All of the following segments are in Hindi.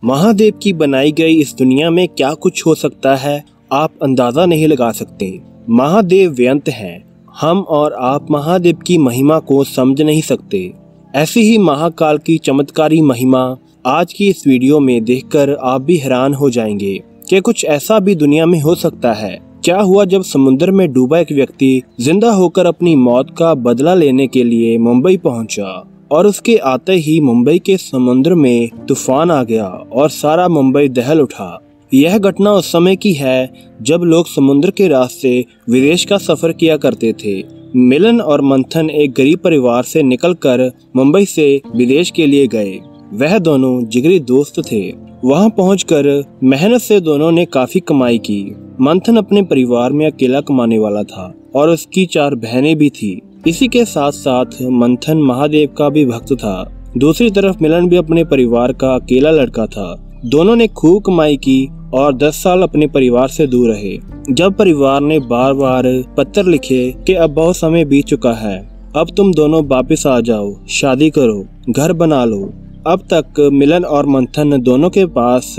महादेव की बनाई गई इस दुनिया में क्या कुछ हो सकता है, आप अंदाजा नहीं लगा सकते। महादेव व्यंत हैं। हम और आप महादेव की महिमा को समझ नहीं सकते। ऐसी ही महाकाल की चमत्कारी महिमा आज की इस वीडियो में देखकर आप भी हैरान हो जाएंगे कि कुछ ऐसा भी दुनिया में हो सकता है। क्या हुआ जब समुद्र में डूबा एक व्यक्ति जिंदा होकर अपनी मौत का बदला लेने के लिए मुंबई पहुंचा और उसके आते ही मुंबई के समुद्र में तूफान आ गया और सारा मुंबई दहल उठा। यह घटना उस समय की है जब लोग समुद्र के रास्ते विदेश का सफर किया करते थे। मिलन और मंथन एक गरीब परिवार से निकलकर मुंबई से विदेश के लिए गए। वह दोनों जिगरी दोस्त थे। वहां पहुंचकर मेहनत से दोनों ने काफी कमाई की। मंथन अपने परिवार में अकेला कमाने वाला था और उसकी 4 बहनें भी थी। इसी के साथ साथ मंथन महादेव का भी भक्त था। दूसरी तरफ मिलन भी अपने परिवार का अकेला लड़का था। दोनों ने खूब कमाई की और 10 साल अपने परिवार से दूर रहे। जब परिवार ने बार बार पत्र लिखे कि अब बहुत समय बीत चुका है, अब तुम दोनों वापस आ जाओ, शादी करो, घर बना लो। अब तक मिलन और मंथन दोनों के पास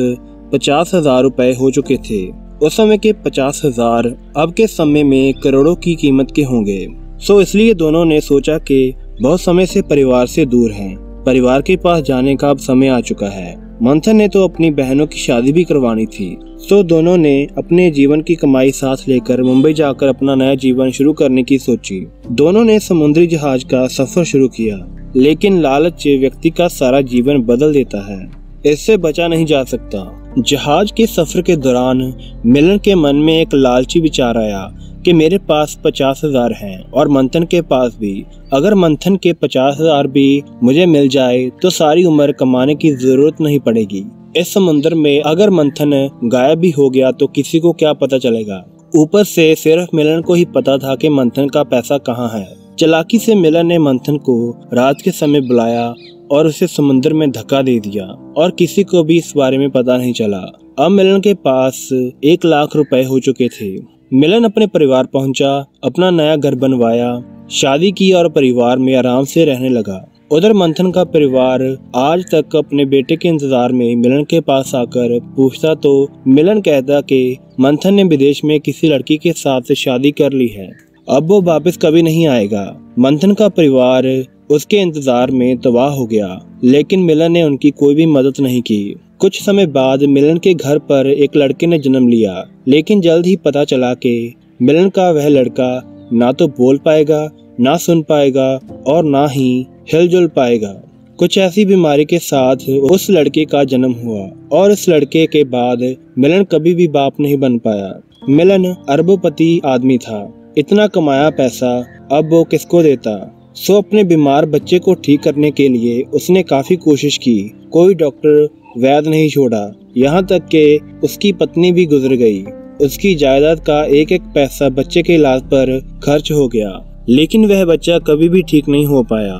50,000 रुपए हो चुके थे। उस समय के 50,000 अब के समय में करोड़ों की कीमत के होंगे। इसलिए दोनों ने सोचा कि बहुत समय से परिवार से दूर हैं, परिवार के पास जाने का अब समय आ चुका है। मंथन ने तो अपनी बहनों की शादी भी करवानी थी, दोनों ने अपने जीवन की कमाई साथ लेकर मुंबई जाकर अपना नया जीवन शुरू करने की सोची। दोनों ने समुद्री जहाज का सफर शुरू किया, लेकिन लालच व्यक्ति का सारा जीवन बदल देता है, इससे बचा नहीं जा सकता। जहाज के सफर के दौरान मिलन के मन में एक लालची विचार आया कि मेरे पास 50,000 हैं और मंथन के पास भी। अगर मंथन के 50,000 भी मुझे मिल जाए तो सारी उम्र कमाने की जरूरत नहीं पड़ेगी। इस समुद्र में अगर मंथन गायब भी हो गया तो किसी को क्या पता चलेगा। ऊपर से सिर्फ मिलन को ही पता था कि मंथन का पैसा कहाँ है। चालाकी से मिलन ने मंथन को रात के समय बुलाया और उसे समुद्र में धक्का दे दिया और किसी को भी इस बारे में पता नहीं चला। अब मिलन के पास 1 लाख रुपए हो चुके थे। मिलन अपने परिवार पहुंचा, अपना नया घर बनवाया, शादी की और परिवार में आराम से रहने लगा। उधर मंथन का परिवार आज तक अपने बेटे के इंतजार में मिलन के पास आकर पूछता तो मिलन कहता कि मंथन ने विदेश में किसी लड़की के साथ शादी कर ली है, अब वो वापस कभी नहीं आएगा। मंथन का परिवार उसके इंतजार में तबाह हो गया, लेकिन मिलन ने उनकी कोई भी मदद नहीं की। कुछ समय बाद मिलन के घर पर एक लड़के ने जन्म लिया, लेकिन जल्द ही पता चला कि मिलन का वह लड़का ना तो बोल पाएगा, ना सुन पाएगा और ना ही हिलजुल पाएगा। कुछ ऐसी बीमारी के साथ उस लड़के का जन्म हुआ और इस लड़के के बाद मिलन कभी भी बाप नहीं बन पाया। मिलन अरबोपति आदमी था, इतना कमाया पैसा अब वो किसको देता। अपने बीमार बच्चे को ठीक करने के लिए उसने काफी कोशिश की, कोई डॉक्टर वैद्य नहीं छोड़ा, यहाँ तक कि उसकी पत्नी भी गुजर गई। उसकी जायदाद का एक एक पैसा बच्चे के इलाज पर खर्च हो गया, लेकिन वह बच्चा कभी भी ठीक नहीं हो पाया।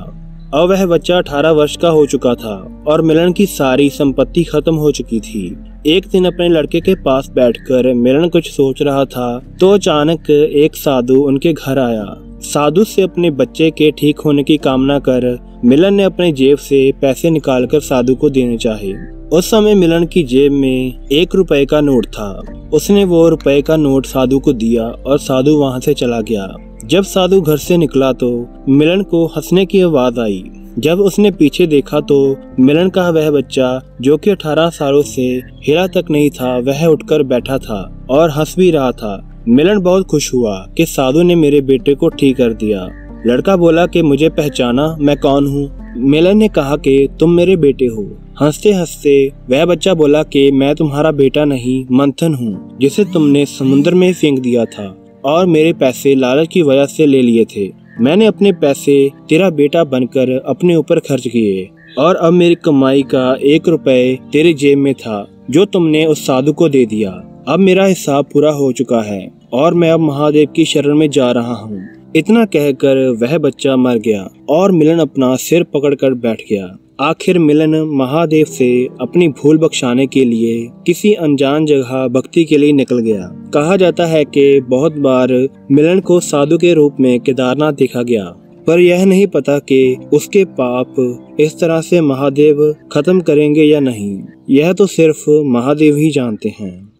अब वह बच्चा 18 वर्ष का हो चुका था और मिलन की सारी संपत्ति खत्म हो चुकी थी। एक दिन अपने लड़के के पास बैठकर मिलन कुछ सोच रहा था तो अचानक एक साधु उनके घर आया। साधु से अपने बच्चे के ठीक होने की कामना कर मिलन ने अपने जेब से पैसे निकालकर साधु को देने चाहे। उस समय मिलन की जेब में 1 रुपए का नोट था। उसने वो रुपए का नोट साधु को दिया और साधु वहां से चला गया। जब साधु घर से निकला तो मिलन को हंसने की आवाज आई। जब उसने पीछे देखा तो मिलन का वह बच्चा जो कि 18 सालों से हिला तक नहीं था, वह उठकर बैठा था और हंस भी रहा था। मिलन बहुत खुश हुआ कि साधु ने मेरे बेटे को ठीक कर दिया। लड़का बोला कि मुझे पहचाना, मैं कौन हूँ। मिलन ने कहा कि तुम मेरे बेटे हो। हंसते हंसते वह बच्चा बोला कि मैं तुम्हारा बेटा नहीं, मंथन हूँ, जिसे तुमने समुद्र में फेंक दिया था और मेरे पैसे लालच की वजह से ले लिए थे। मैंने अपने पैसे तेरा बेटा बनकर अपने ऊपर खर्च किए और अब मेरी कमाई का 1 रुपए तेरे जेब में था जो तुमने उस साधु को दे दिया। अब मेरा हिसाब पूरा हो चुका है और मैं अब महादेव की शरण में जा रहा हूँ। इतना कहकर वह बच्चा मर गया और मिलन अपना सिर पकड़कर बैठ गया। आखिर मिलन महादेव से अपनी भूल बख्शाने के लिए किसी अनजान जगह भक्ति के लिए निकल गया। कहा जाता है कि बहुत बार मिलन को साधु के रूप में केदारनाथ देखा गया। पर यह नहीं पता कि उसके पाप इस तरह से महादेव खत्म करेंगे या नहीं। यह तो सिर्फ महादेव ही जानते हैं।